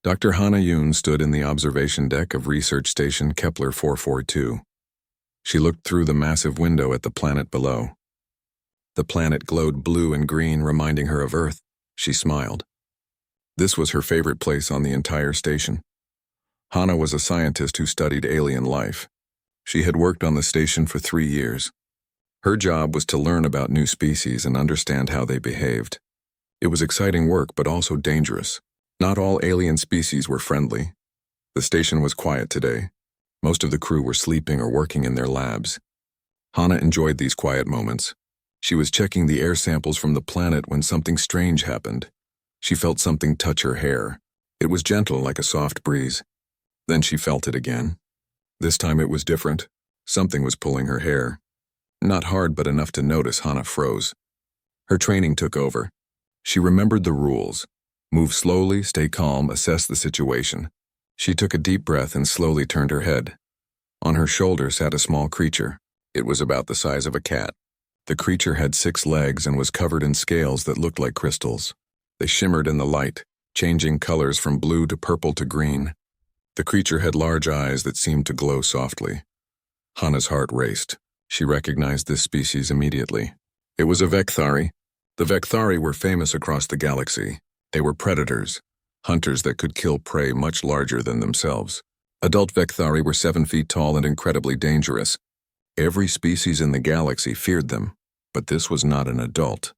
Dr. Hannah Yoon stood in the observation deck of Research Station Kepler 442. She looked through the massive window at the planet below. The planet glowed blue and green, reminding her of Earth. She smiled. This was her favorite place on the entire station. Hannah was a scientist who studied alien life. She had worked on the station for 3 years. Her job was to learn about new species and understand how they behaved. It was exciting work, but also dangerous. Not all alien species were friendly. The station was quiet today. Most of the crew were sleeping or working in their labs. Hannah enjoyed these quiet moments. She was checking the air samples from the planet when something strange happened. She felt something touch her hair. It was gentle, like a soft breeze. Then she felt it again. This time it was different. Something was pulling her hair. Not hard, but enough to notice. Hannah froze. Her training took over. She remembered the rules. Move slowly, stay calm, assess the situation. She took a deep breath and slowly turned her head. On her shoulder sat a small creature. It was about the size of a cat. The creature had 6 legs and was covered in scales that looked like crystals. They shimmered in the light, changing colors from blue to purple to green. The creature had large eyes that seemed to glow softly. Hannah's heart raced. She recognized this species immediately. It was a Vekthari. The Vekthari were famous across the galaxy. They were predators, hunters that could kill prey much larger than themselves. Adult Vekthari were 7 feet tall and incredibly dangerous. Every species in the galaxy feared them, but this was not an adult.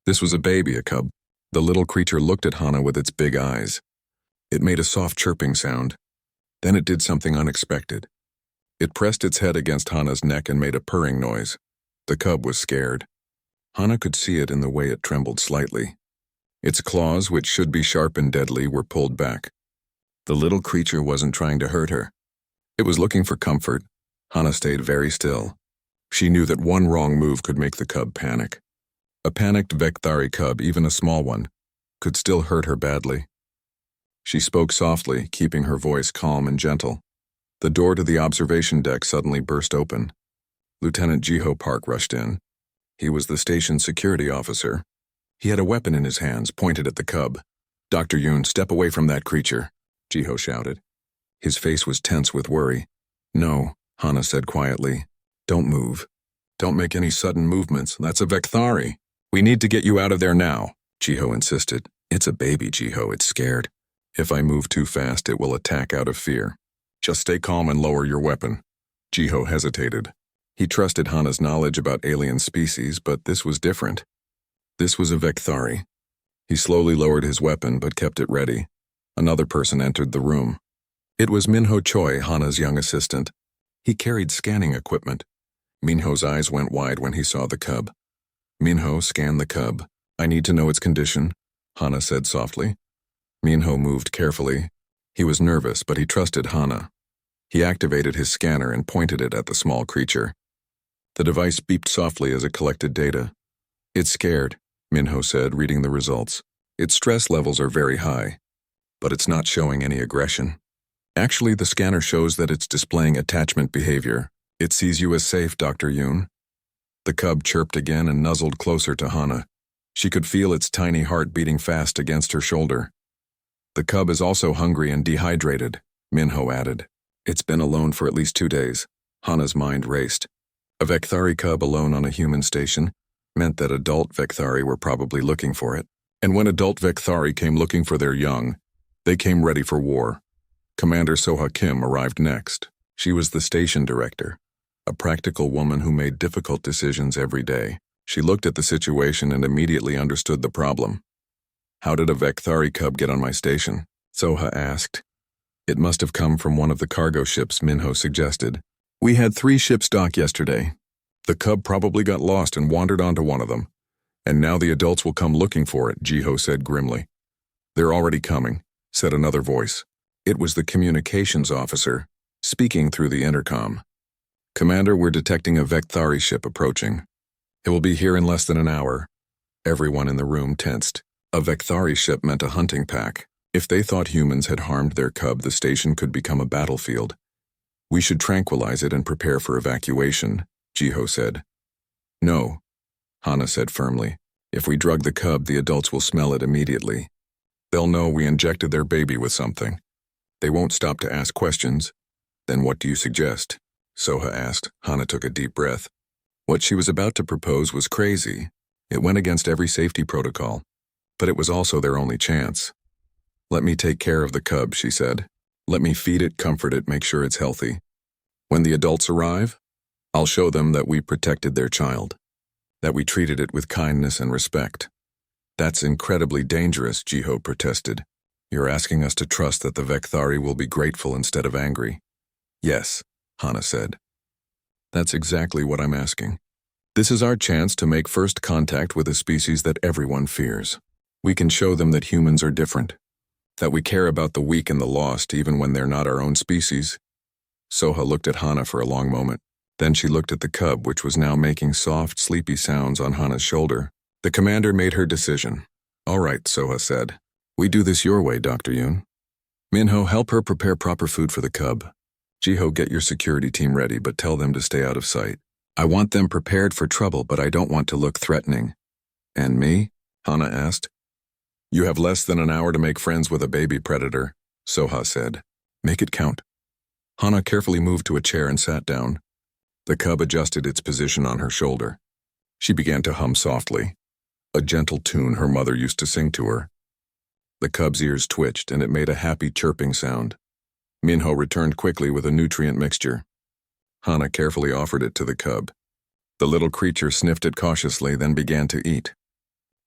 This was a baby, a cub. The little creature looked at Hannah with its big eyes. It made a soft chirping sound. Then it did something unexpected. It pressed its head against Hannah's neck and made a purring noise. The cub was scared. Hannah could see it in the way it trembled slightly. Its claws, which should be sharp and deadly, were pulled back. The little creature wasn't trying to hurt her. It was looking for comfort. Hannah stayed very still. She knew that one wrong move could make the cub panic. A panicked Vekthari cub, even a small one, could still hurt her badly. She spoke softly, keeping her voice calm and gentle. The door to the observation deck suddenly burst open. Lieutenant Jiho Park rushed in. He was the station's security officer. He had a weapon in his hands, pointed at the cub. "Dr. Yoon, step away from that creature," Jiho shouted. His face was tense with worry. "No," Hannah said quietly. "Don't move. Don't make any sudden movements. That's a Vekthari. We need to get you out of there now," Jiho insisted. "It's a baby, Jiho. It's scared. If I move too fast, it will attack out of fear. Just stay calm and lower your weapon." Jiho hesitated. He trusted Hannah's knowledge about alien species, but this was different. This was a Vekthari. He slowly lowered his weapon, but kept it ready. Another person entered the room. It was Minho Choi, Hannah's young assistant. He carried scanning equipment. Minho's eyes went wide when he saw the cub. Minho scanned the cub. "I need to know its condition," Hannah said softly. Minho moved carefully. He was nervous, but he trusted Hannah. He activated his scanner and pointed it at the small creature. The device beeped softly as it collected data. "It's scared," Minho said, reading the results. "Its stress levels are very high, but it's not showing any aggression. Actually, the scanner shows that it's displaying attachment behavior. It sees you as safe, Dr. Yoon." The cub chirped again and nuzzled closer to Hannah. She could feel its tiny heart beating fast against her shoulder. "The cub is also hungry and dehydrated," Minho added. "It's been alone for at least 2 days." Hannah's mind raced. A Vekthari cub alone on a human station meant that adult Vekthari were probably looking for it. And when adult Vekthari came looking for their young, they came ready for war. Commander Soha Kim arrived next. She was the station director, a practical woman who made difficult decisions every day. She looked at the situation and immediately understood the problem. "How did a Vekthari cub get on my station?" Soha asked. "It must have come from one of the cargo ships," Minho suggested. "We had 3 ships dock yesterday. The cub probably got lost and wandered onto one of them. And now the adults will come looking for it," Jiho said grimly. "They're already coming," said another voice. It was the communications officer, speaking through the intercom. "Commander, we're detecting a Vekthari ship approaching. It will be here in less than an hour." Everyone in the room tensed. A Vekthari ship meant a hunting pack. If they thought humans had harmed their cub, the station could become a battlefield. "We should tranquilize it and prepare for evacuation," Jiho said. "No," Hannah said firmly. "If we drug the cub, the adults will smell it immediately. They'll know we injected their baby with something. They won't stop to ask questions. Then what do you suggest? Soha asked. Hana took a deep breath. What she was about to propose was crazy. It went against every safety protocol. But it was also their only chance. Let me take care of the cub, she said. Let me feed it, comfort it, make sure it's healthy. When the adults arrive, I'll show them that we protected their child, that we treated it with kindness and respect. That's incredibly dangerous, Jiho protested. You're asking us to trust that the Vekthari will be grateful instead of angry. Yes, Hana said. That's exactly what I'm asking. This is our chance to make first contact with a species that everyone fears. We can show them that humans are different, that we care about the weak and the lost even when they're not our own species. Soha looked at Hana for a long moment. Then she looked at the cub, which was now making soft, sleepy sounds on Hana's shoulder. The commander made her decision. All right, Soha said. We do this your way, Dr. Yoon. Minho, help her prepare proper food for the cub. Jiho, get your security team ready, but tell them to stay out of sight. I want them prepared for trouble, but I don't want to look threatening. And me? Hana asked. You have less than an hour to make friends with a baby predator, Soha said. Make it count. Hana carefully moved to a chair and sat down. The cub adjusted its position on her shoulder. She began to hum softly, a gentle tune her mother used to sing to her. The cub's ears twitched, and it made a happy chirping sound. Minho returned quickly with a nutrient mixture. Hana carefully offered it to the cub. The little creature sniffed it cautiously, then began to eat.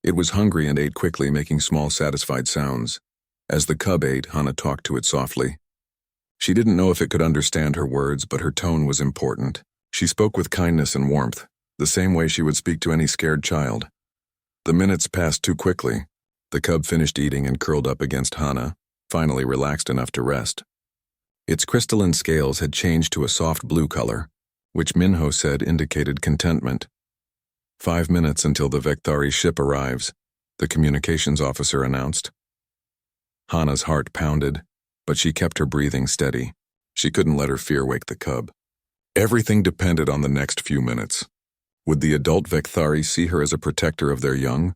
It was hungry and ate quickly, making small, satisfied sounds. As the cub ate, Hana talked to it softly. She didn't know if it could understand her words, but her tone was important. She spoke with kindness and warmth, the same way she would speak to any scared child. The minutes passed too quickly. The cub finished eating and curled up against Hana, finally relaxed enough to rest. Its crystalline scales had changed to a soft blue color, which Minho said indicated contentment. 5 minutes until the Vekthari ship arrives, the communications officer announced. Hana's heart pounded, but she kept her breathing steady. She couldn't let her fear wake the cub. Everything depended on the next few minutes. Would the adult Vekthari see her as a protector of their young,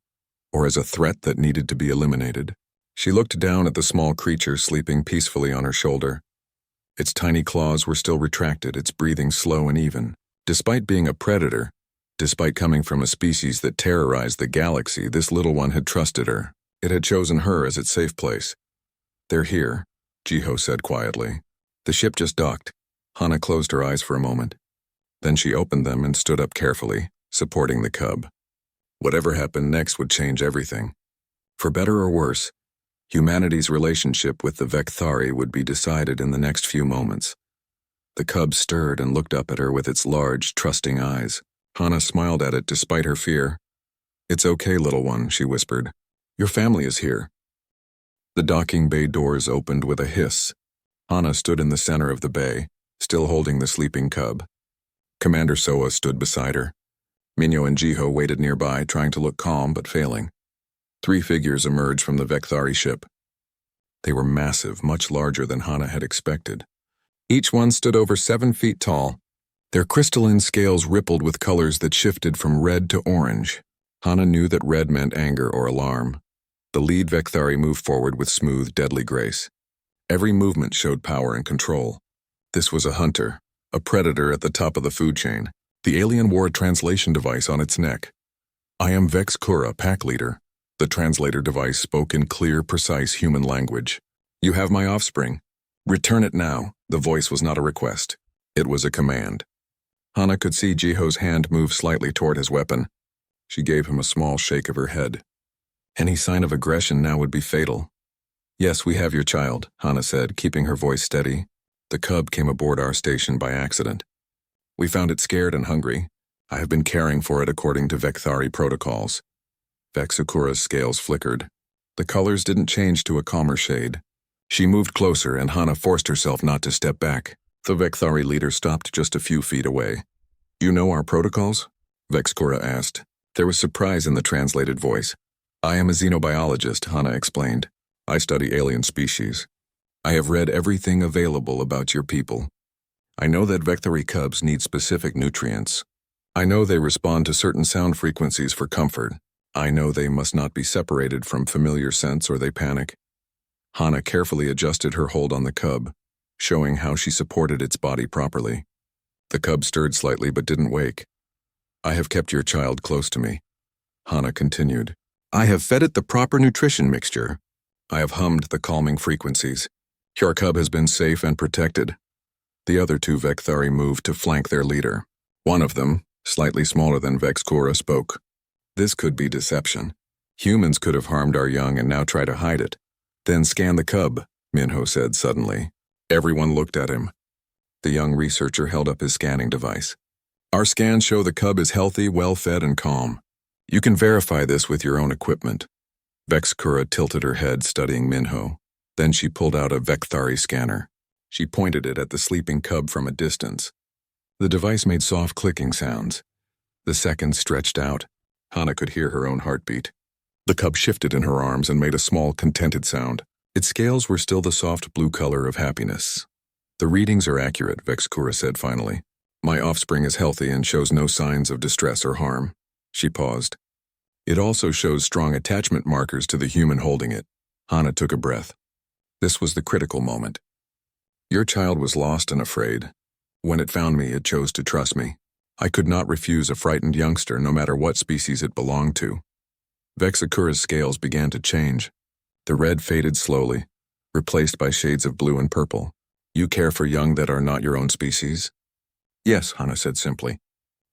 or as a threat that needed to be eliminated? She looked down at the small creature sleeping peacefully on her shoulder. Its tiny claws were still retracted, its breathing slow and even. Despite being a predator, despite coming from a species that terrorized the galaxy, this little one had trusted her. It had chosen her as its safe place. They're here, Jiho said quietly. The ship just docked. Hana closed her eyes for a moment. Then she opened them and stood up carefully, supporting the cub. Whatever happened next would change everything. For better or worse, humanity's relationship with the Vekthari would be decided in the next few moments. The cub stirred and looked up at her with its large, trusting eyes. Hana smiled at it despite her fear. It's okay, little one, she whispered. Your family is here. The docking bay doors opened with a hiss. Hana stood in the center of the bay, still holding the sleeping cub. Commander Soa stood beside her. Minho and Jiho waited nearby, trying to look calm but failing. 3 figures emerged from the Vekthari ship. They were massive, much larger than Hana had expected. Each one stood over 7 feet tall. Their crystalline scales rippled with colors that shifted from red to orange. Hana knew that red meant anger or alarm. The lead Vekthari moved forward with smooth, deadly grace. Every movement showed power and control. This was a hunter, a predator at the top of the food chain. The alien wore a translation device on its neck. I am Vex Kura, pack leader. The translator device spoke in clear, precise human language. You have my offspring. Return it now. The voice was not a request. It was a command. Hana could see Jiho's hand move slightly toward his weapon. She gave him a small shake of her head. Any sign of aggression now would be fatal. Yes, we have your child, Hana said, keeping her voice steady. The cub came aboard our station by accident. We found it scared and hungry. I have been caring for it according to Vekthari protocols. Vexukura's scales flickered. The colors didn't change to a calmer shade. She moved closer, and Hana forced herself not to step back. The Vekthari leader stopped just a few feet away. You know our protocols? Vexkura asked. There was surprise in the translated voice. I am a xenobiologist, Hana explained. I study alien species. I have read everything available about your people. I know that Vekthari cubs need specific nutrients. I know they respond to certain sound frequencies for comfort. I know they must not be separated from familiar scents or they panic. Hana carefully adjusted her hold on the cub, showing how she supported its body properly. The cub stirred slightly but didn't wake. I have kept your child close to me, Hana continued. I have fed it the proper nutrition mixture. I have hummed the calming frequencies. Your cub has been safe and protected. The other two Vekthari moved to flank their leader. One of them, slightly smaller than Vexkura, spoke. This could be deception. Humans could have harmed our young and now try to hide it. Then scan the cub, Minho said suddenly. Everyone looked at him. The young researcher held up his scanning device. Our scans show the cub is healthy, well-fed, and calm. You can verify this with your own equipment. Vexkura tilted her head, studying Minho. Then she pulled out a Vekthari scanner. She pointed it at the sleeping cub from a distance. The device made soft clicking sounds. The seconds stretched out. Hana could hear her own heartbeat. The cub shifted in her arms and made a small, contented sound. Its scales were still the soft blue color of happiness. The readings are accurate, Vexkura said finally. My offspring is healthy and shows no signs of distress or harm. She paused. It also shows strong attachment markers to the human holding it. Hana took a breath. This was the critical moment. Your child was lost and afraid. When it found me, it chose to trust me. I could not refuse a frightened youngster, no matter what species it belonged to. Vexakura's scales began to change. The red faded slowly, replaced by shades of blue and purple. You care for young that are not your own species? Yes, Hana said simply.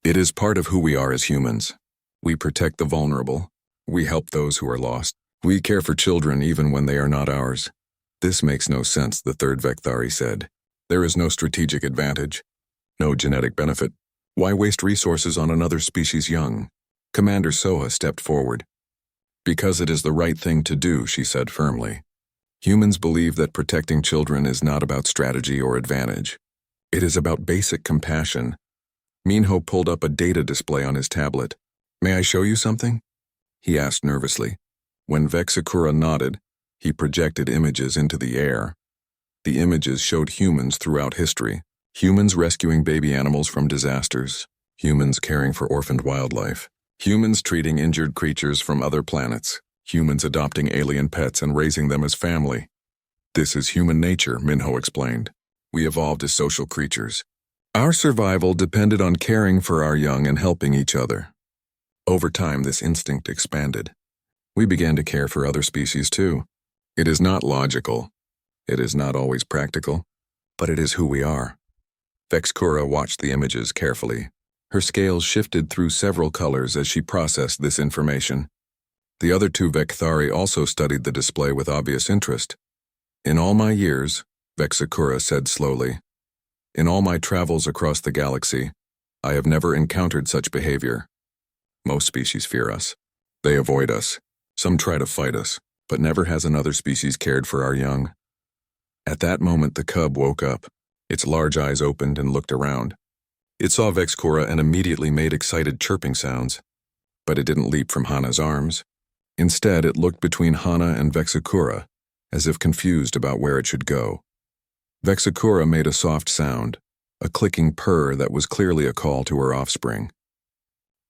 It is part of who we are as humans. We protect the vulnerable. We help those who are lost. We care for children even when they are not ours. This makes no sense, the third Vekthari said. There is no strategic advantage. No genetic benefit. Why waste resources on another species' young? Commander Soha stepped forward. Because it is the right thing to do, she said firmly. Humans believe that protecting children is not about strategy or advantage. It is about basic compassion. Minho pulled up a data display on his tablet. May I show you something? He asked nervously. When Vexakura nodded, he projected images into the air. The images showed humans throughout history. Humans rescuing baby animals from disasters. Humans caring for orphaned wildlife. Humans treating injured creatures from other planets. Humans adopting alien pets and raising them as family. This is human nature, Minho explained. We evolved as social creatures. Our survival depended on caring for our young and helping each other. Over time, this instinct expanded. We began to care for other species too. It is not logical. It is not always practical, but it is who we are. Vexkura watched the images carefully. Her scales shifted through several colors as she processed this information. The other two Vekthari also studied the display with obvious interest. In all my years, Vexakura said slowly, in all my travels across the galaxy, I have never encountered such behavior. Most species fear us. They avoid us. Some try to fight us, but never has another species cared for our young. At that moment, the cub woke up. Its large eyes opened and looked around. It saw Vexkura and immediately made excited chirping sounds. But it didn't leap from Hana's arms. Instead, it looked between Hana and Vexakura, as if confused about where it should go. Vexakura made a soft sound, a clicking purr that was clearly a call to her offspring.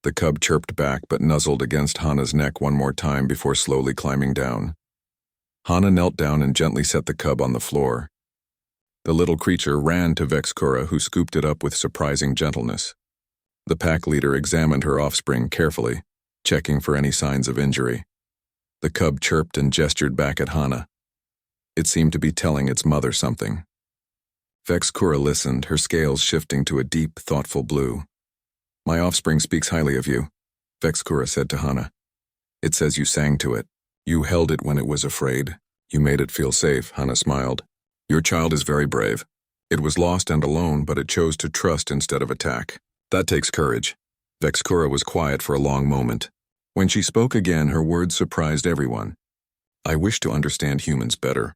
The cub chirped back but nuzzled against Hana's neck one more time before slowly climbing down. Hana knelt down and gently set the cub on the floor. The little creature ran to Vexkura, who scooped it up with surprising gentleness. The pack leader examined her offspring carefully, checking for any signs of injury. The cub chirped and gestured back at Hana. It seemed to be telling its mother something. Vexkura listened, her scales shifting to a deep, thoughtful blue. My offspring speaks highly of you, Vexkura said to Hana. It says you sang to it. You held it when it was afraid. You made it feel safe, Hana smiled. Your child is very brave. It was lost and alone, but it chose to trust instead of attack. That takes courage. Vexkura was quiet for a long moment. When she spoke again, her words surprised everyone. I wish to understand humans better.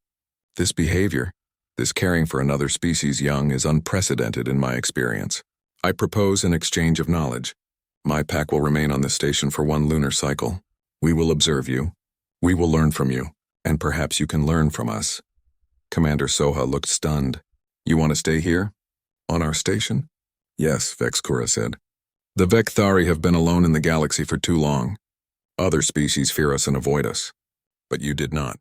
This behavior, this caring for another species' young, is unprecedented in my experience. I propose an exchange of knowledge. My pack will remain on this station for one lunar cycle. We will observe you. We will learn from you, and perhaps you can learn from us. Commander Soha looked stunned. You want to stay here? On our station? Yes, Vexkura said. The Vekthari have been alone in the galaxy for too long. Other species fear us and avoid us. But you did not.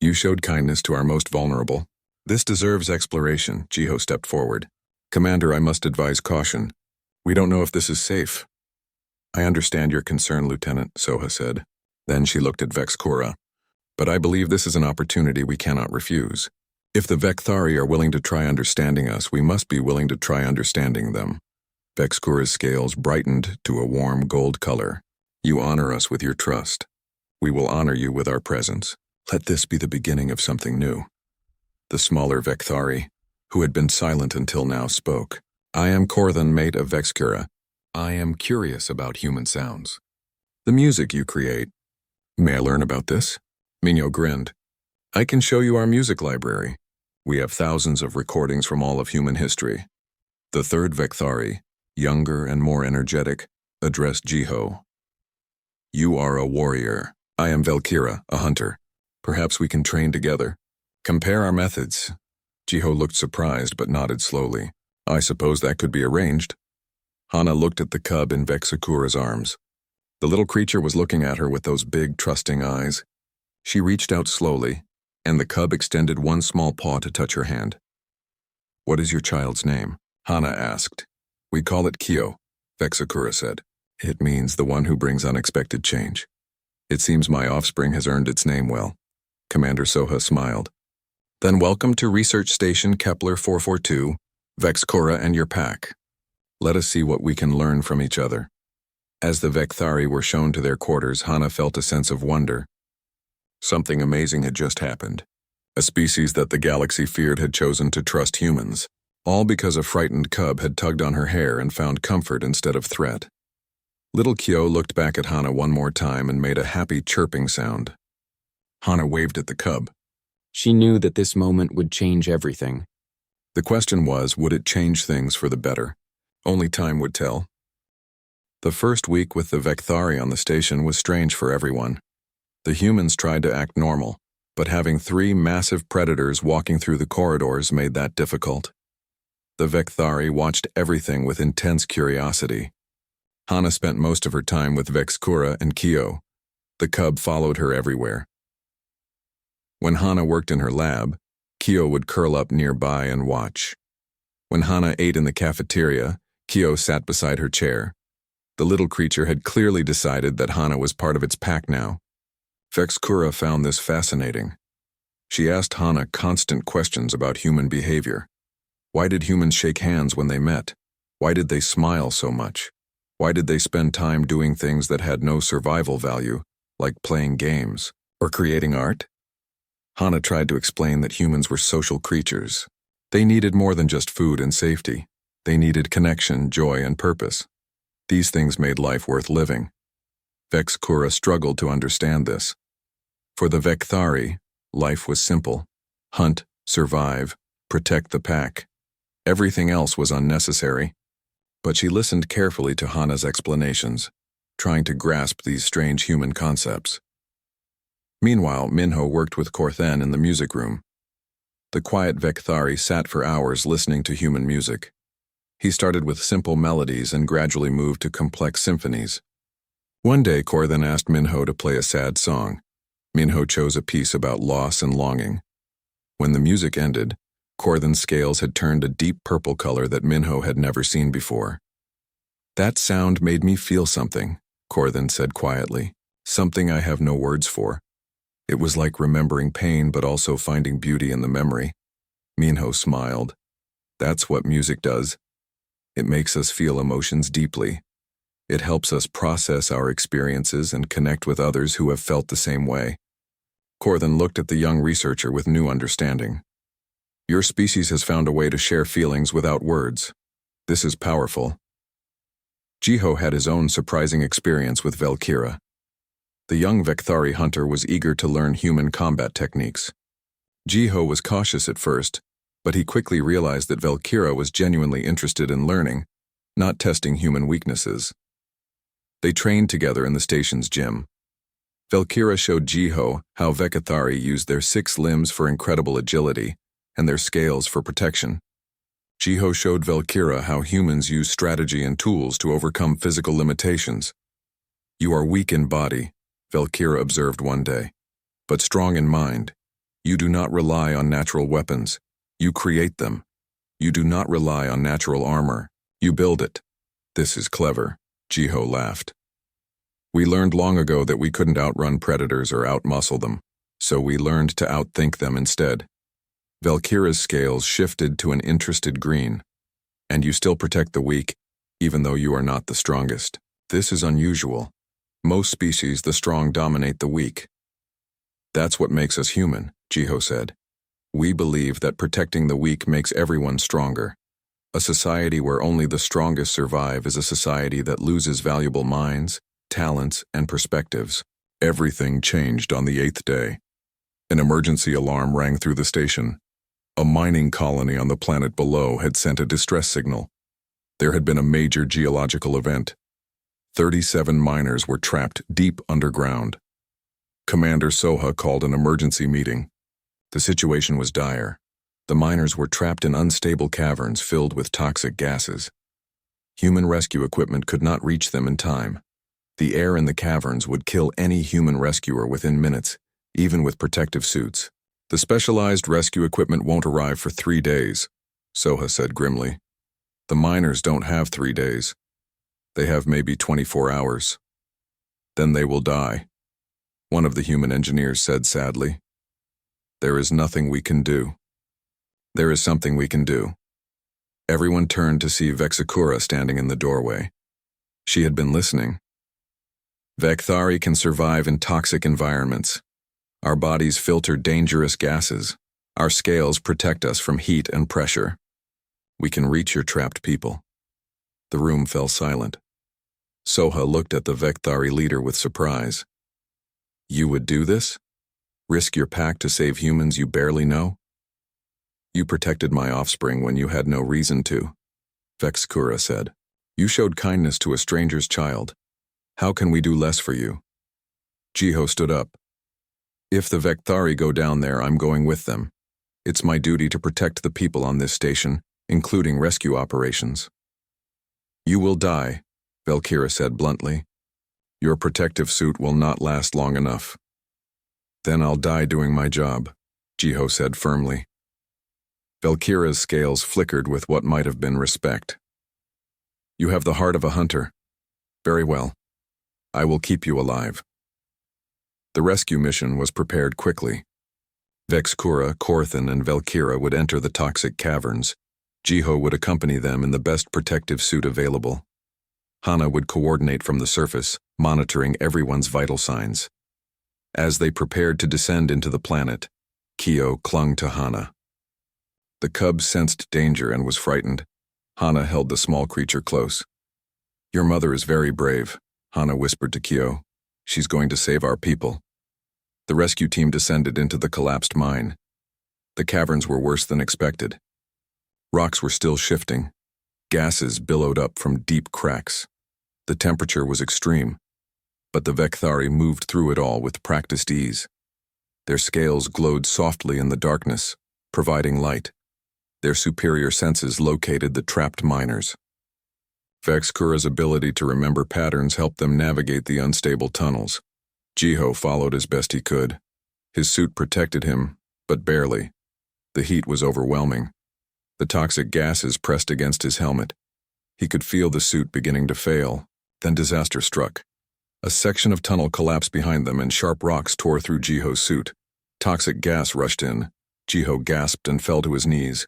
You showed kindness to our most vulnerable. This deserves exploration, Jiho stepped forward. Commander, I must advise caution. We don't know if this is safe. I understand your concern, Lieutenant, Soha said. Then she looked at Vexkura. But I believe this is an opportunity we cannot refuse. If the Vekthari are willing to try understanding us, we must be willing to try understanding them. Vexkura's scales brightened to a warm gold color. You honor us with your trust. We will honor you with our presence. Let this be the beginning of something new. The smaller Vekthari, who had been silent until now, spoke. I am Korthan, mate of Vexkura. I am curious about human sounds. The music you create. May I learn about this? Minho grinned. I can show you our music library. We have thousands of recordings from all of human history. The third Vekthari, younger and more energetic, addressed Jiho. You are a warrior. I am Valkyra, a hunter. Perhaps we can train together. Compare our methods. Jiho looked surprised but nodded slowly. I suppose that could be arranged. Hana looked at the cub in Vexakura's arms. The little creature was looking at her with those big, trusting eyes. She reached out slowly, and the cub extended one small paw to touch her hand. What is your child's name? Hana asked. We call it Kyo, Vexakura said. It means the one who brings unexpected change. It seems my offspring has earned its name well. Commander Soha smiled. Then welcome to Research Station Kepler 442, Vexkura and your pack. Let us see what we can learn from each other. As the Vekthari were shown to their quarters, Hana felt a sense of wonder. Something amazing had just happened. A species that the galaxy feared had chosen to trust humans, all because a frightened cub had tugged on her hair and found comfort instead of threat. Little Kyo looked back at Hana one more time and made a happy chirping sound. Hana waved at the cub. She knew that this moment would change everything. The question was, would it change things for the better? Only time would tell. The first week with the Vekthari on the station was strange for everyone. The humans tried to act normal, but having 3 massive predators walking through the corridors made that difficult. The Vekthari watched everything with intense curiosity. Hana spent most of her time with Vexkura and Kyo. The cub followed her everywhere. When Hana worked in her lab, Kyo would curl up nearby and watch. When Hana ate in the cafeteria, Kyo sat beside her chair. The little creature had clearly decided that Hana was part of its pack now. Vexkura found this fascinating. She asked Hana constant questions about human behavior. Why did humans shake hands when they met? Why did they smile so much? Why did they spend time doing things that had no survival value, like playing games or creating art? Hana tried to explain that humans were social creatures. They needed more than just food and safety. They needed connection, joy, and purpose. These things made life worth living. Vexkura struggled to understand this. For the Vekthari, life was simple. Hunt, survive, protect the pack. Everything else was unnecessary. But she listened carefully to Hana's explanations, trying to grasp these strange human concepts. Meanwhile, Minho worked with Korthan in the music room. The quiet Vekthari sat for hours listening to human music. He started with simple melodies and gradually moved to complex symphonies. One day, Korthan asked Minho to play a sad song. Minho chose a piece about loss and longing. When the music ended, Korthan's scales had turned a deep purple color that Minho had never seen before. That sound made me feel something, Korthan said quietly. Something I have no words for. It was like remembering pain but also finding beauty in the memory. Minho smiled. That's what music does. It makes us feel emotions deeply. It helps us process our experiences and connect with others who have felt the same way. Korthan looked at the young researcher with new understanding. Your species has found a way to share feelings without words. This is powerful. Jiho had his own surprising experience with Valkyra. The young Vekthari hunter was eager to learn human combat techniques. Jiho was cautious at first, but he quickly realized that Valkyra was genuinely interested in learning, not testing human weaknesses. They trained together in the station's gym. Valkyra showed Jiho how Vekthari used their 6 limbs for incredible agility and their scales for protection. Jiho showed Valkyra how humans use strategy and tools to overcome physical limitations. You are weak in body, Valkyra observed one day. But strong in mind. You do not rely on natural weapons. You create them. You do not rely on natural armor. You build it. This is clever, Jiho laughed. We learned long ago that we couldn't outrun predators or outmuscle them, so we learned to outthink them instead. Valkyra's scales shifted to an interested green. And you still protect the weak, even though you are not the strongest. This is unusual. Most species, the strong dominate the weak. That's what makes us human, Jiho said. We believe that protecting the weak makes everyone stronger. A society where only the strongest survive is a society that loses valuable minds, talents, and perspectives. Everything changed on the 8th day. An emergency alarm rang through the station. A mining colony on the planet below had sent a distress signal. There had been a major geological event. 37 miners were trapped deep underground. Commander Soha called an emergency meeting. The situation was dire. The miners were trapped in unstable caverns filled with toxic gases. Human rescue equipment could not reach them in time. The air in the caverns would kill any human rescuer within minutes, even with protective suits. The specialized rescue equipment won't arrive for 3 days, Soha said grimly. The miners don't have 3 days. They have maybe 24 hours. Then they will die. One of the human engineers said sadly. There is nothing we can do. There is something we can do. Everyone turned to see Vexakura standing in the doorway. She had been listening. Vekthari can survive in toxic environments. Our bodies filter dangerous gases. Our scales protect us from heat and pressure. We can reach your trapped people. The room fell silent. Soha looked at the Vekthari leader with surprise. You would do this? Risk your pack to save humans you barely know? You protected my offspring when you had no reason to, Vexkura said. You showed kindness to a stranger's child. How can we do less for you? Jiho stood up. If the Vekthari go down there, I'm going with them. It's my duty to protect the people on this station, including rescue operations. You will die, Valkyra said bluntly. Your protective suit will not last long enough. Then I'll die doing my job, Jiho said firmly. Valkyra's scales flickered with what might have been respect. You have the heart of a hunter. Very well. I will keep you alive. The rescue mission was prepared quickly. Vexkura, Korthan, and Valkyra would enter the toxic caverns. Jiho would accompany them in the best protective suit available. Hana would coordinate from the surface, monitoring everyone's vital signs. As they prepared to descend into the planet, Kyo clung to Hana. The cub sensed danger and was frightened. Hana held the small creature close. Your mother is very brave, Hana whispered to Kyo. She's going to save our people. The rescue team descended into the collapsed mine. The caverns were worse than expected. Rocks were still shifting. Gases billowed up from deep cracks. The temperature was extreme, but the Vekthari moved through it all with practiced ease. Their scales glowed softly in the darkness, providing light. Their superior senses located the trapped miners. Vexkura's ability to remember patterns helped them navigate the unstable tunnels. Jiho followed as best he could. His suit protected him, but barely. The heat was overwhelming. The toxic gases pressed against his helmet. He could feel the suit beginning to fail. Then disaster struck. A section of tunnel collapsed behind them and sharp rocks tore through Jiho's suit. Toxic gas rushed in. Jiho gasped and fell to his knees.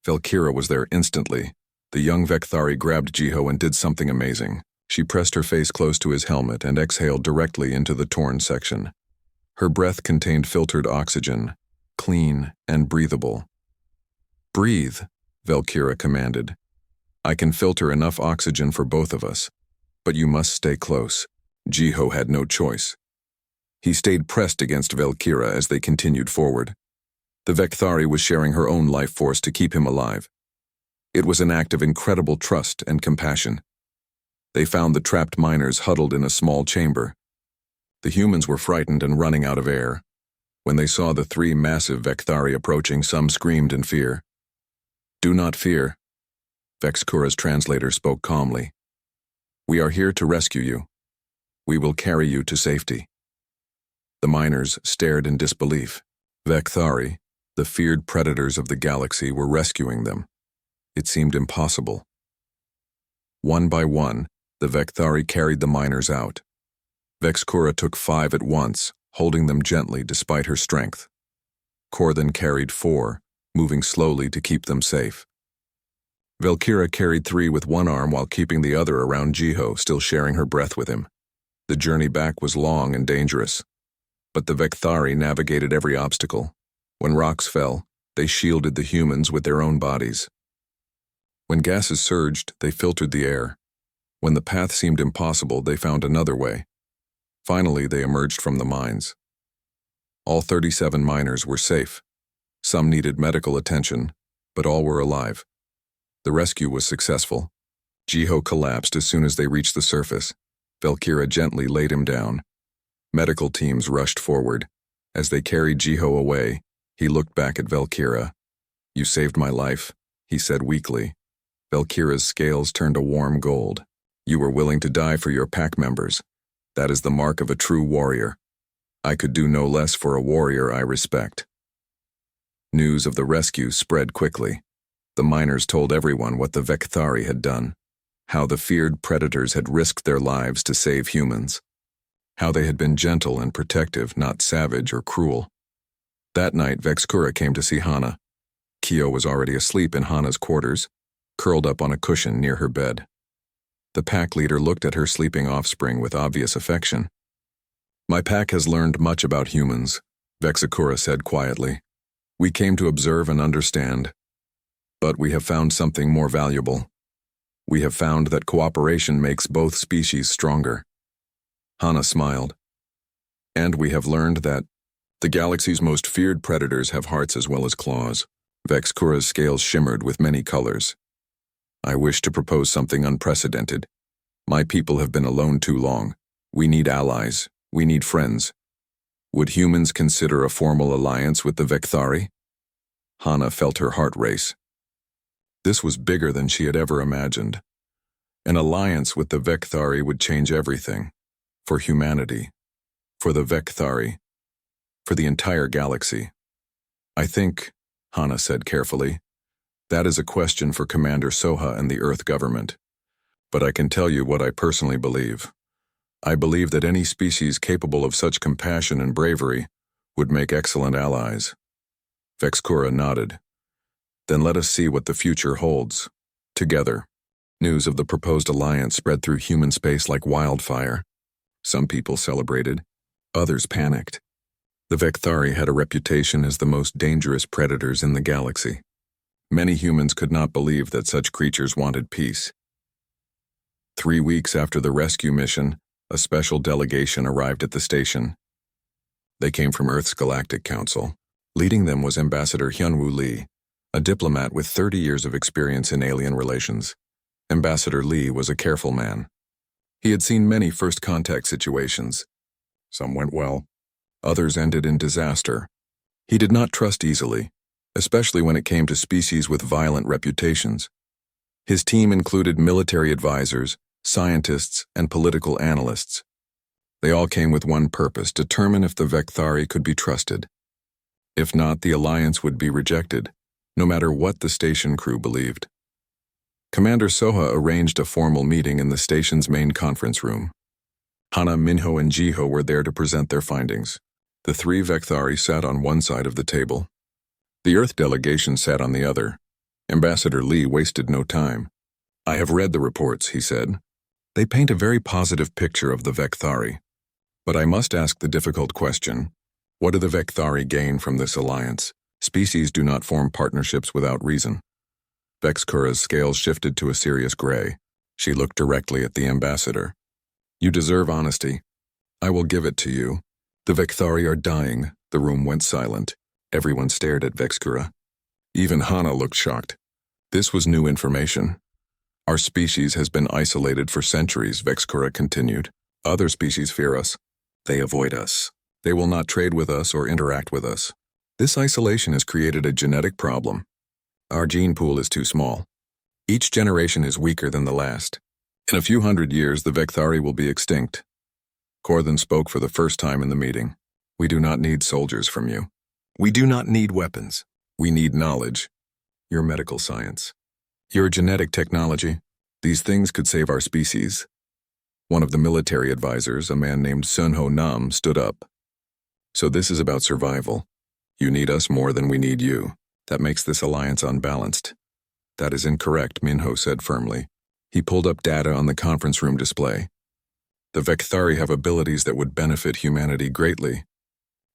Valkyra was there instantly. The young Vekthari grabbed Jiho and did something amazing. She pressed her face close to his helmet and exhaled directly into the torn section. Her breath contained filtered oxygen, clean and breathable. Breathe, Valkyra commanded. I can filter enough oxygen for both of us, but you must stay close. Jiho had no choice. He stayed pressed against Valkyra as they continued forward. The Vekthari was sharing her own life force to keep him alive. It was an act of incredible trust and compassion. They found the trapped miners huddled in a small chamber. The humans were frightened and running out of air. When they saw the 3 massive Vekthari approaching, some screamed in fear. Do not fear. Vexkura's translator spoke calmly. We are here to rescue you. We will carry you to safety. The miners stared in disbelief. Vekthari, the feared predators of the galaxy, were rescuing them. It seemed impossible. One by one, the Vekthari carried the miners out. Vexkura took 5 at once, holding them gently despite her strength. Kor then carried 4, moving slowly to keep them safe. Velkira carried 3 with one arm while keeping the other around Jiho, still sharing her breath with him. The journey back was long and dangerous, but the Vekthari navigated every obstacle. When rocks fell, they shielded the humans with their own bodies. When gases surged, they filtered the air. When the path seemed impossible, they found another way. Finally, they emerged from the mines. All 37 miners were safe. Some needed medical attention, but all were alive. The rescue was successful. Jiho collapsed as soon as they reached the surface. Velkira gently laid him down. Medical teams rushed forward. As they carried Jiho away, he looked back at Velkira. "You saved my life," he said weakly. Velkira's scales turned a warm gold. "You were willing to die for your pack members. That is the mark of a true warrior. I could do no less for a warrior I respect." News of the rescue spread quickly. The miners told everyone what the Vekthari had done, how the feared predators had risked their lives to save humans, how they had been gentle and protective, not savage or cruel. That night, Vexkura came to see Hana. Kyo was already asleep in Hana's quarters, curled up on a cushion near her bed. The pack leader looked at her sleeping offspring with obvious affection. "My pack has learned much about humans," Vexkura said quietly. "We came to observe and understand. But we have found something more valuable. We have found that cooperation makes both species stronger." Hana smiled. "And we have learned that the galaxy's most feared predators have hearts as well as claws." Vexkura's scales shimmered with many colors. "I wish to propose something unprecedented. My people have been alone too long. We need allies. We need friends. Would humans consider a formal alliance with the Vekthari?" Hana felt her heart race. This was bigger than she had ever imagined. An alliance with the Vekthari would change everything. For humanity. For the Vekthari. For the entire galaxy. "I think," Hana said carefully, "that is a question for Commander Soha and the Earth government. But I can tell you what I personally believe. I believe that any species capable of such compassion and bravery would make excellent allies." Vexkura nodded. "Then let us see what the future holds. Together." News of the proposed alliance spread through human space like wildfire. Some people celebrated. Others panicked. The Vekthari had a reputation as the most dangerous predators in the galaxy. Many humans could not believe that such creatures wanted peace. 3 weeks after the rescue mission, a special delegation arrived at the station. They came from Earth's Galactic Council. Leading them was Ambassador Hyunwoo Lee, a diplomat with 30 years of experience in alien relations. Ambassador Lee was a careful man. He had seen many first-contact situations. Some went well. Others ended in disaster. He did not trust easily, especially when it came to species with violent reputations. His team included military advisors, scientists, and political analysts. They all came with one purpose: determine if the Vekthari could be trusted. If not, the alliance would be rejected, no matter what the station crew believed. Commander Soha arranged a formal meeting in the station's main conference room. Hana, Minho, and Jiho were there to present their findings. The 3 Vekthari sat on one side of the table. The Earth delegation sat on the other. Ambassador Lee wasted no time. "I have read the reports," he said. "They paint a very positive picture of the Vekthari. But I must ask the difficult question: what do the Vekthari gain from this alliance? Species do not form partnerships without reason." Vexkura's scales shifted to a serious gray. She looked directly at the ambassador. "You deserve honesty. I will give it to you. The Vekthari are dying." The room went silent. Everyone stared at Vexkura. Even Hana looked shocked. This was new information. "Our species has been isolated for centuries," Vexkura continued. "Other species fear us. They avoid us. They will not trade with us or interact with us. This isolation has created a genetic problem. Our gene pool is too small. Each generation is weaker than the last. In a few hundred years, the Vekthari will be extinct." Kor then spoke for the first time in the meeting. We do not need soldiers from you. We do not need weapons. We need knowledge. Your medical science. Your genetic technology. These things could save our species. One of the military advisors, a man named Sun Ho Nam, stood up. So this is about survival. You need us more than we need you. That makes this alliance unbalanced. That is incorrect, Minho said firmly. He pulled up data on the conference room display. The Vekthari have abilities that would benefit humanity greatly.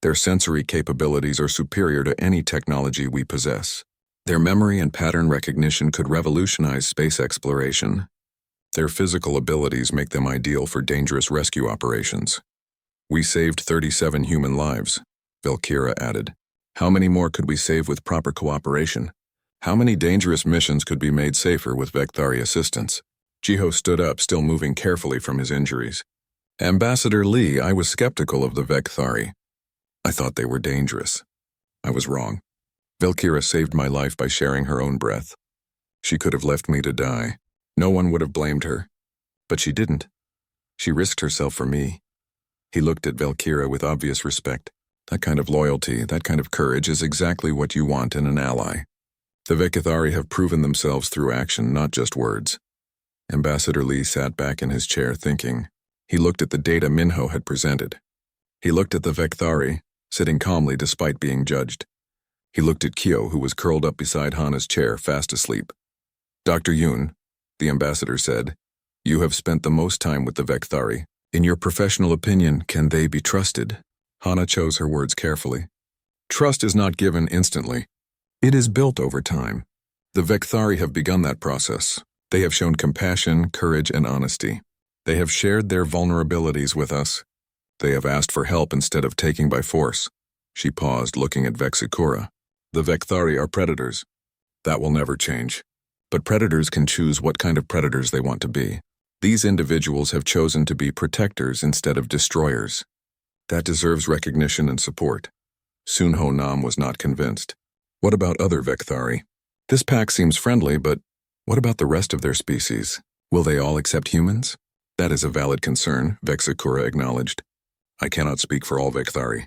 Their sensory capabilities are superior to any technology we possess. Their memory and pattern recognition could revolutionize space exploration. Their physical abilities make them ideal for dangerous rescue operations. We saved 37 human lives, Valkyra added. How many more could we save with proper cooperation? How many dangerous missions could be made safer with Vekthari assistance? Jiho stood up, still moving carefully from his injuries. Ambassador Lee, I was skeptical of the Vekthari. I thought they were dangerous. I was wrong. Valkyra saved my life by sharing her own breath. She could have left me to die. No one would have blamed her. But she didn't. She risked herself for me. He looked at Valkyra with obvious respect. That kind of loyalty, that kind of courage is exactly what you want in an ally. The Vekthari have proven themselves through action, not just words. Ambassador Lee sat back in his chair thinking. He looked at the data Minho had presented. He looked at the Vekthari, sitting calmly despite being judged. He looked at Kyo, who was curled up beside Hana's chair, fast asleep. Dr. Yoon, the ambassador said, you have spent the most time with the Vekthari. In your professional opinion, can they be trusted? Hana chose her words carefully. Trust is not given instantly. It is built over time. The Vekthari have begun that process. They have shown compassion, courage, and honesty. They have shared their vulnerabilities with us. They have asked for help instead of taking by force. She paused, looking at Vexikura. The Vekthari are predators. That will never change. But predators can choose what kind of predators they want to be. These individuals have chosen to be protectors instead of destroyers. That deserves recognition and support. Sun Ho Nam was not convinced. What about other Vekthari? This pack seems friendly, but what about the rest of their species? Will they all accept humans? That is a valid concern, Vexikura acknowledged. I cannot speak for all Vekthari.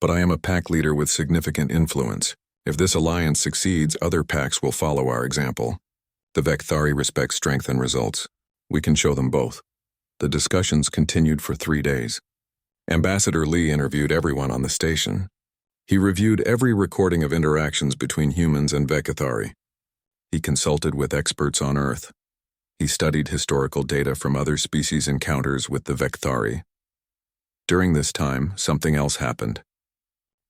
But I am a pack leader with significant influence. If this alliance succeeds, other packs will follow our example. The Vekthari respect strength and results. We can show them both. The discussions continued for 3 days. Ambassador Lee interviewed everyone on the station. He reviewed every recording of interactions between humans and Vekthari. He consulted with experts on Earth. He studied historical data from other species' encounters with the Vekthari. During this time, something else happened.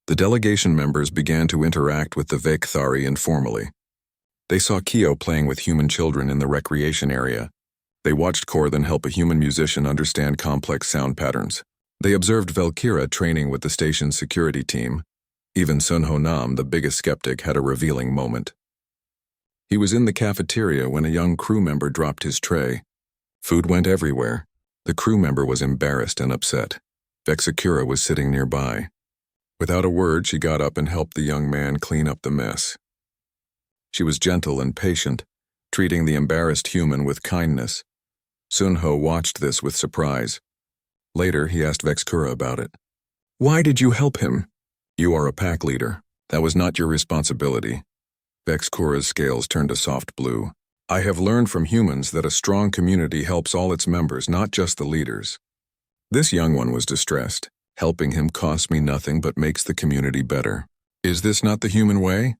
The delegation members began to interact with the Vekthari informally. They saw Kyo playing with human children in the recreation area. They watched Korthan help a human musician understand complex sound patterns. They observed Valkyra training with the station's security team. Even Sun Ho Nam, the biggest skeptic, had a revealing moment. He was in the cafeteria when a young crew member dropped his tray. Food went everywhere. The crew member was embarrassed and upset. Vexikura was sitting nearby. Without a word, she got up and helped the young man clean up the mess. She was gentle and patient, treating the embarrassed human with kindness. Sun Ho watched this with surprise. Later, he asked Vexikura about it. Why did you help him? You are a pack leader. That was not your responsibility. Vexikura's scales turned a soft blue. I have learned from humans that a strong community helps all its members, not just the leaders. This young one was distressed. Helping him costs me nothing but makes the community better. Is this not the human way?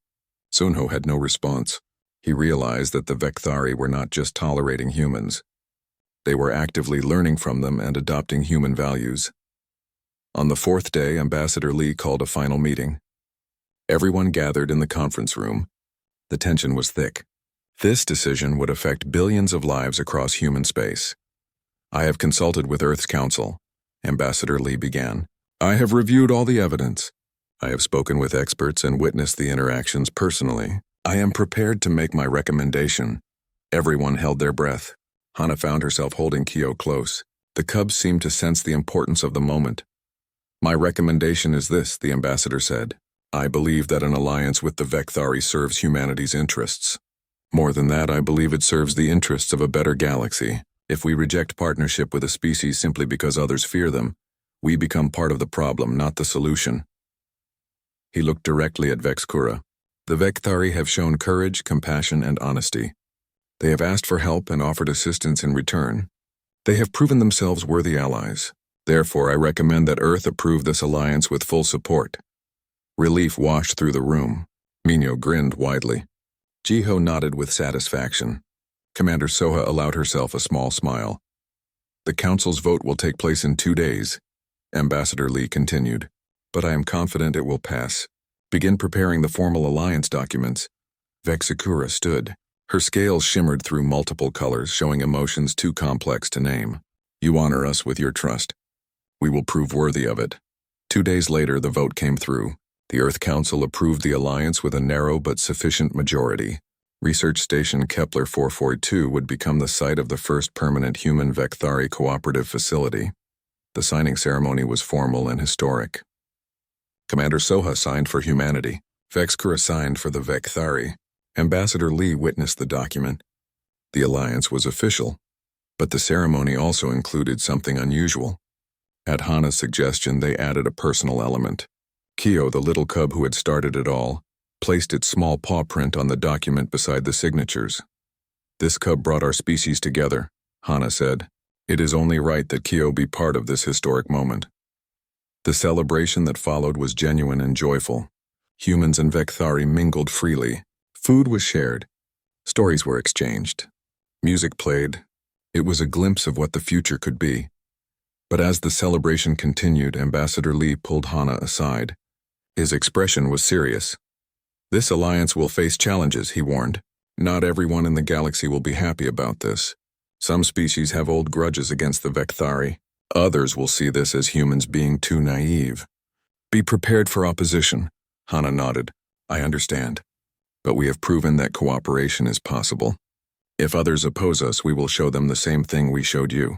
Sun Ho had no response. He realized that the Vekthari were not just tolerating humans. They were actively learning from them and adopting human values. On the 4th day, Ambassador Lee called a final meeting. Everyone gathered in the conference room. The tension was thick. This decision would affect billions of lives across human space. I have consulted with Earth's Council. Ambassador Lee began. I have reviewed all the evidence. I have spoken with experts and witnessed the interactions personally. I am prepared to make my recommendation. Everyone held their breath. Hana found herself holding Kyo close. The cubs seemed to sense the importance of the moment. My recommendation is this, the ambassador said. I believe that an alliance with the Vekthari serves humanity's interests. More than that, I believe it serves the interests of a better galaxy. If we reject partnership with a species simply because others fear them, We become part of the problem, not the solution. He looked directly at Vexkura. The Vekthari have shown courage, compassion, and honesty. They have asked for help and offered assistance in return. They have proven themselves worthy allies. Therefore, I recommend that Earth approve this alliance with full support. Relief washed through the room. Minho grinned widely. Jiho nodded with satisfaction. Commander Soha allowed herself a small smile. The Council's vote will take place in 2 days, Ambassador Lee continued. But I am confident it will pass. Begin preparing the formal alliance documents. Vexkura stood. Her scales shimmered through multiple colors, showing emotions too complex to name. You honor us with your trust. We will prove worthy of it. 2 days later, the vote came through. The Earth Council approved the alliance with a narrow but sufficient majority. Research Station Kepler 442 would become the site of the first permanent human Vekthari cooperative facility. The signing ceremony was formal and historic. Commander Soha signed for humanity. Vexkura signed for the Vekthari. Ambassador Lee witnessed the document. The alliance was official, but the ceremony also included something unusual. At Hana's suggestion, they added a personal element. Kyo, the little cub who had started it all, placed its small paw print on the document beside the signatures. This cub brought our species together, Hana said. It is only right that Kyo be part of this historic moment. The celebration that followed was genuine and joyful. Humans and Vekthari mingled freely. Food was shared. Stories were exchanged. Music played. It was a glimpse of what the future could be. But as the celebration continued, Ambassador Lee pulled Hana aside. His expression was serious. This alliance will face challenges, he warned. Not everyone in the galaxy will be happy about this. Some species have old grudges against the Vekthari. Others will see this as humans being too naive. Be prepared for opposition, Hana nodded. I understand. But we have proven that cooperation is possible. If others oppose us, we will show them the same thing we showed you.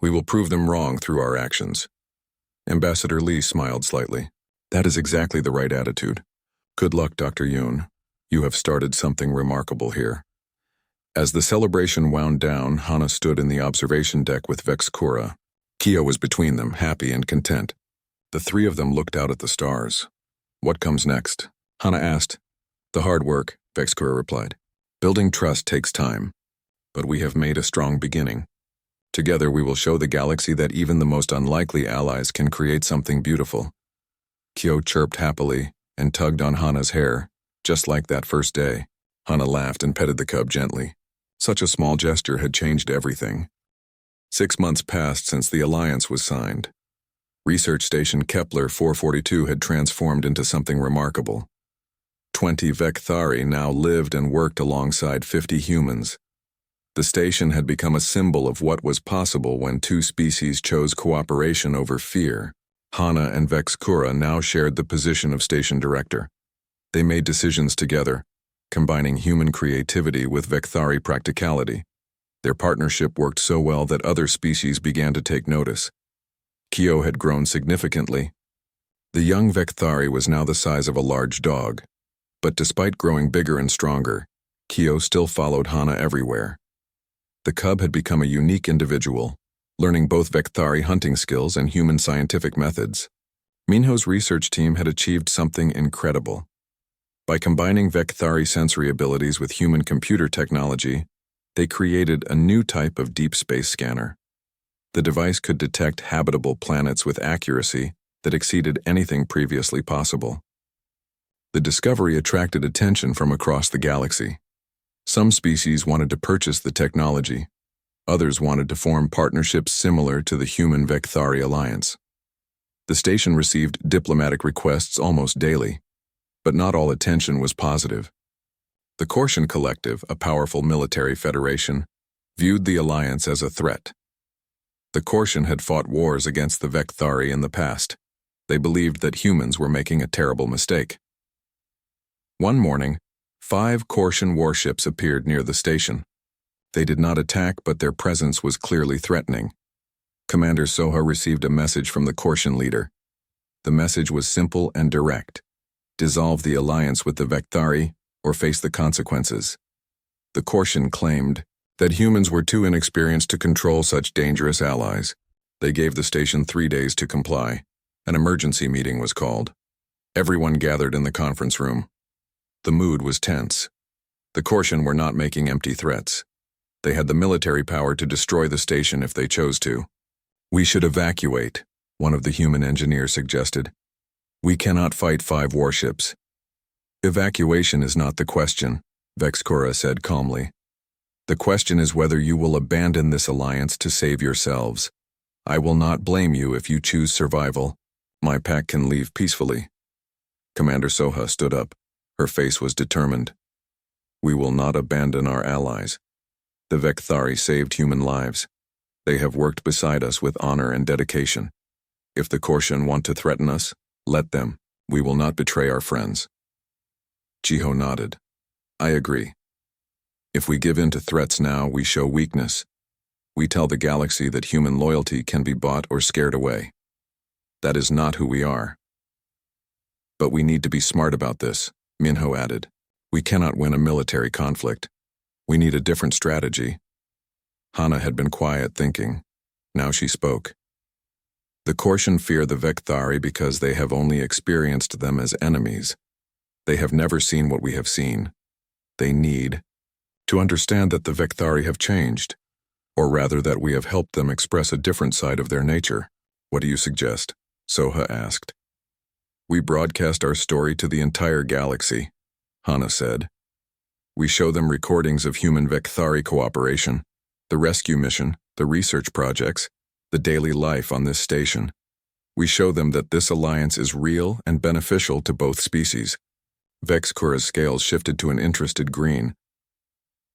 We will prove them wrong through our actions. Ambassador Lee smiled slightly. That is exactly the right attitude. Good luck, Dr. Yoon. You have started something remarkable here. As the celebration wound down, Hana stood in the observation deck with Vexkura. Kyo was between them, happy and content. The three of them looked out at the stars. What comes next? Hana asked. The hard work, Vexkura replied. Building trust takes time, but we have made a strong beginning. Together we will show the galaxy that even the most unlikely allies can create something beautiful. Kyo chirped happily and tugged on Hana's hair, just like that first day. Hana laughed and petted the cub gently. Such a small gesture had changed everything. 6 months passed since the alliance was signed. Research Station Kepler 442 had transformed into something remarkable. 20 Vekthari now lived and worked alongside 50 humans. The station had become a symbol of what was possible when two species chose cooperation over fear. Hana and Vexkura now shared the position of station director. They made decisions together, combining human creativity with Vekthari practicality. Their partnership worked so well that other species began to take notice. Kyo had grown significantly. The young Vekthari was now the size of a large dog. But despite growing bigger and stronger, Kyo still followed Hana everywhere. The cub had become a unique individual, learning both Vekthari hunting skills and human scientific methods. Minho's research team had achieved something incredible. By combining Vekthari sensory abilities with human computer technology, they created a new type of deep space scanner. The device could detect habitable planets with accuracy that exceeded anything previously possible. The discovery attracted attention from across the galaxy. Some species wanted to purchase the technology. Others wanted to form partnerships similar to the Human Vekthari Alliance. The station received diplomatic requests almost daily, but not all attention was positive. The Korshan Collective, a powerful military federation, viewed the alliance as a threat. The Korshan had fought wars against the Vekthari in the past. They believed that humans were making a terrible mistake. One morning, 5 Korshan warships appeared near the station. They did not attack, but their presence was clearly threatening. Commander Soha received a message from the Korshan leader. The message was simple and direct. Dissolve the alliance with the Vekthari or face the consequences. The Korshan claimed that humans were too inexperienced to control such dangerous allies. They gave the station 3 days to comply. An emergency meeting was called. Everyone gathered in the conference room. The mood was tense. The Corsian were not making empty threats. They had the military power to destroy the station if they chose to. "We should evacuate," one of the human engineers suggested. "We cannot fight 5 warships." "Evacuation is not the question," Vexkura said calmly. "The question is whether you will abandon this alliance to save yourselves. I will not blame you if you choose survival. My pack can leave peacefully." Commander Soha stood up. Her face was determined. "We will not abandon our allies. The Vekthari saved human lives. They have worked beside us with honor and dedication. If the Corsian want to threaten us, let them. We will not betray our friends." Jiho nodded. "I agree. If we give in to threats now, we show weakness. We tell the galaxy that human loyalty can be bought or scared away. That is not who we are. But we need to be smart about this," Minho added. "We cannot win a military conflict. We need a different strategy." Hana had been quiet thinking. Now she spoke. "The Corsian fear the Vekthari because they have only experienced them as enemies. They have never seen what we have seen. They need to understand that the Vekthari have changed, or rather that we have helped them express a different side of their nature." "What do you suggest?" Soha asked. "We broadcast our story to the entire galaxy," Hana said. "We show them recordings of human Vekthari cooperation, the rescue mission, the research projects, the daily life on this station. We show them that this alliance is real and beneficial to both species." Vexkura's scales shifted to an interested green.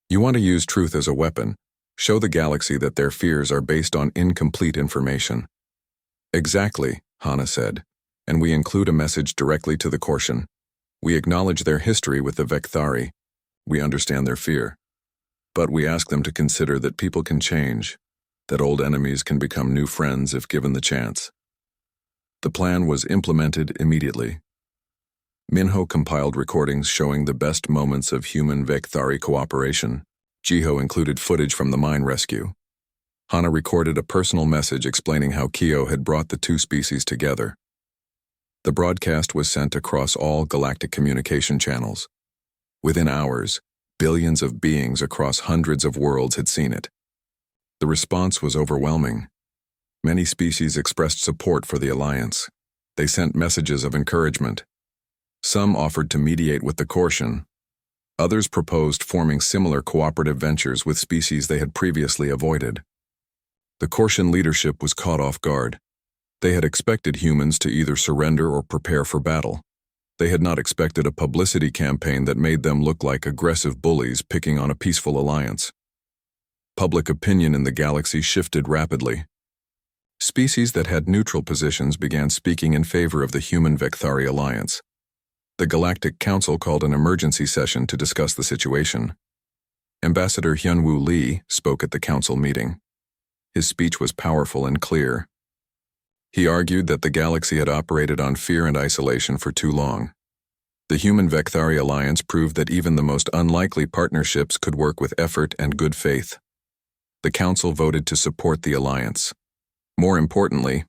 "You want to use truth as a weapon. Show the galaxy that their fears are based on incomplete information." "Exactly," Hana said, "and we include a message directly to the Corsian. We acknowledge their history with the Vekthari. We understand their fear. But we ask them to consider that people can change, that old enemies can become new friends if given the chance." The plan was implemented immediately. Minho compiled recordings showing the best moments of human Vekthari cooperation. Jiho included footage from the mine rescue. Hana recorded a personal message explaining how Kyo had brought the 2 species together. The broadcast was sent across all galactic communication channels. Within hours, billions of beings across hundreds of worlds had seen it. The response was overwhelming. Many species expressed support for the alliance. They sent messages of encouragement. Some offered to mediate with the Corsian. Others proposed forming similar cooperative ventures with species they had previously avoided. The Corsian leadership was caught off guard. They had expected humans to either surrender or prepare for battle. They had not expected a publicity campaign that made them look like aggressive bullies picking on a peaceful alliance. Public opinion in the galaxy shifted rapidly. Species that had neutral positions began speaking in favor of the human Vekthari alliance. The Galactic Council called an emergency session to discuss the situation. Ambassador Hyunwoo Lee spoke at the council meeting. His speech was powerful and clear. He argued that the galaxy had operated on fear and isolation for too long. The human Vekthari alliance proved that even the most unlikely partnerships could work with effort and good faith. The council voted to support the alliance. More importantly,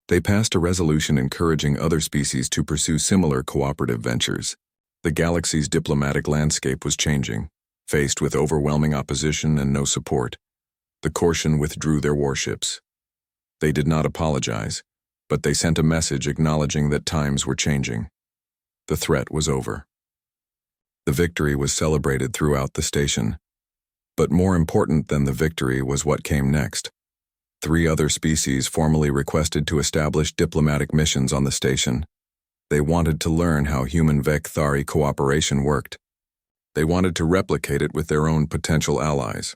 they passed a resolution encouraging other species to pursue similar cooperative ventures. The galaxy's diplomatic landscape was changing. Faced with overwhelming opposition and no support, the Corsian withdrew their warships. They did not apologize, but they sent a message acknowledging that times were changing. The threat was over. The victory was celebrated throughout the station. But more important than the victory was what came next. 3 other species formally requested to establish diplomatic missions on the station. They wanted to learn how human Vekthari cooperation worked. They wanted to replicate it with their own potential allies.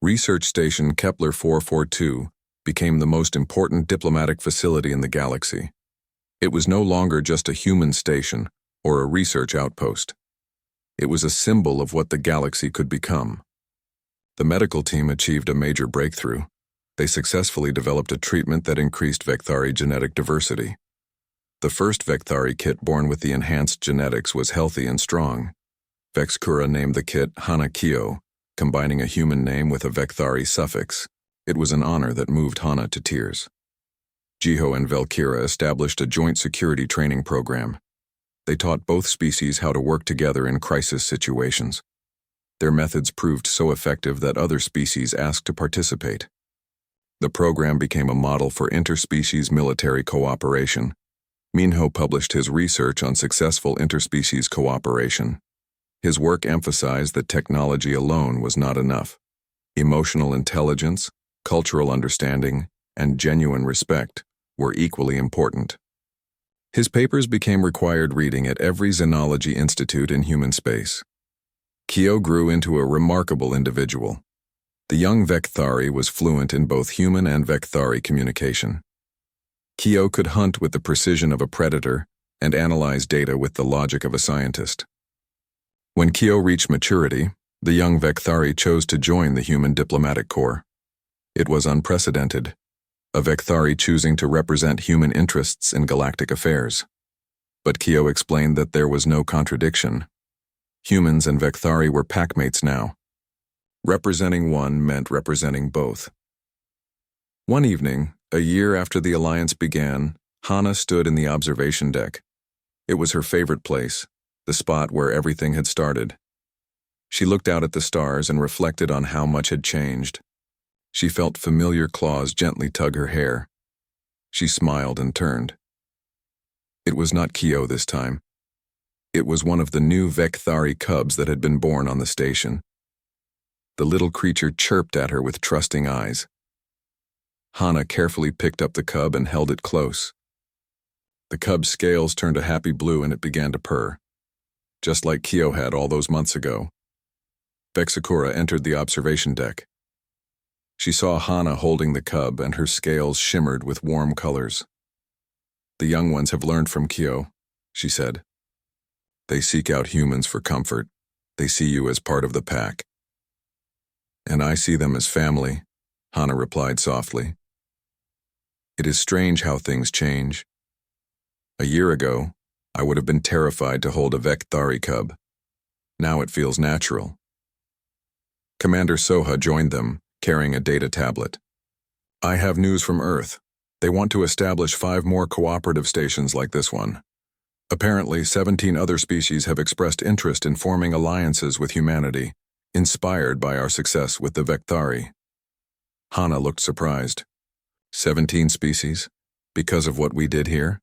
Research Station Kepler 442 became the most important diplomatic facility in the galaxy. It was no longer just a human station or a research outpost. It was a symbol of what the galaxy could become. The medical team achieved a major breakthrough. They successfully developed a treatment that increased Vekthari genetic diversity. The first Vekthari kit born with the enhanced genetics was healthy and strong. Vexkura named the kit Hana Kyo, combining a human name with a Vekthari suffix. It was an honor that moved Hana to tears. Jiho and Velkira established a joint security training program. They taught both species how to work together in crisis situations. Their methods proved so effective that other species asked to participate. The program became a model for interspecies military cooperation. Minho published his research on successful interspecies cooperation. His work emphasized that technology alone was not enough. Emotional intelligence, cultural understanding, and genuine respect were equally important. His papers became required reading at every Xenology Institute in human space. Kyo grew into a remarkable individual. The young Vekthari was fluent in both human and Vekthari communication. Kyo could hunt with the precision of a predator and analyze data with the logic of a scientist. When Kyo reached maturity, the young Vekthari chose to join the Human Diplomatic Corps. It was unprecedented, a Vekthari choosing to represent human interests in galactic affairs. But Kyo explained that there was no contradiction. Humans and Vekthari were packmates now. Representing one meant representing both. One evening, a year after the alliance began, Hana stood in the observation deck. It was her favorite place, the spot where everything had started. She looked out at the stars and reflected on how much had changed. She felt familiar claws gently tug her hair. She smiled and turned. It was not Kyo this time. It was one of the new Vekthari cubs that had been born on the station. The little creature chirped at her with trusting eyes. Hana carefully picked up the cub and held it close. The cub's scales turned a happy blue and it began to purr, just like Kyo had all those months ago. Vexakura entered the observation deck. She saw Hana holding the cub and her scales shimmered with warm colors. "The young ones have learned from Kyo," she said. "They seek out humans for comfort. They see you as part of the pack." "And I see them as family," Hana replied softly. "It is strange how things change. A year ago, I would have been terrified to hold a Vekthari cub. Now it feels natural." Commander Soha joined them, carrying a data tablet. "I have news from Earth. They want to establish 5 more cooperative stations like this one. Apparently, 17 other species have expressed interest in forming alliances with humanity, inspired by our success with the Vekthari." Hana looked surprised. 17 species? Because of what we did here?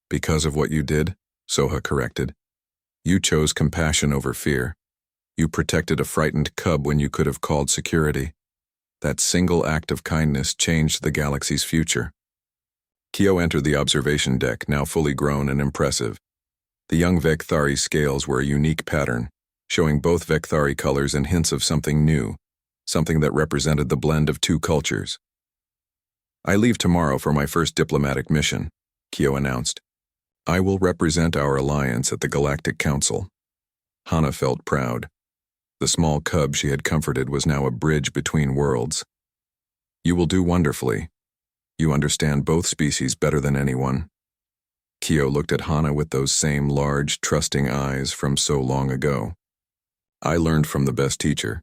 "Because of what you did," Soha corrected. "You chose compassion over fear. You protected a frightened cub when you could have called security. That single act of kindness changed the galaxy's future." Kyo entered the observation deck, now fully grown and impressive. The young Vekthari scales were a unique pattern, showing both Vekthari colors and hints of something new, something that represented the blend of 2 cultures. "I leave tomorrow for my first diplomatic mission," Kyo announced. "I will represent our alliance at the Galactic Council." Hana felt proud. The small cub she had comforted was now a bridge between worlds. "You will do wonderfully. You understand both species better than anyone." Kyo looked at Hana with those same large, trusting eyes from so long ago. "I learned from the best teacher.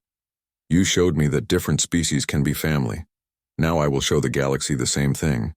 You showed me that different species can be family. Now I will show the galaxy the same thing."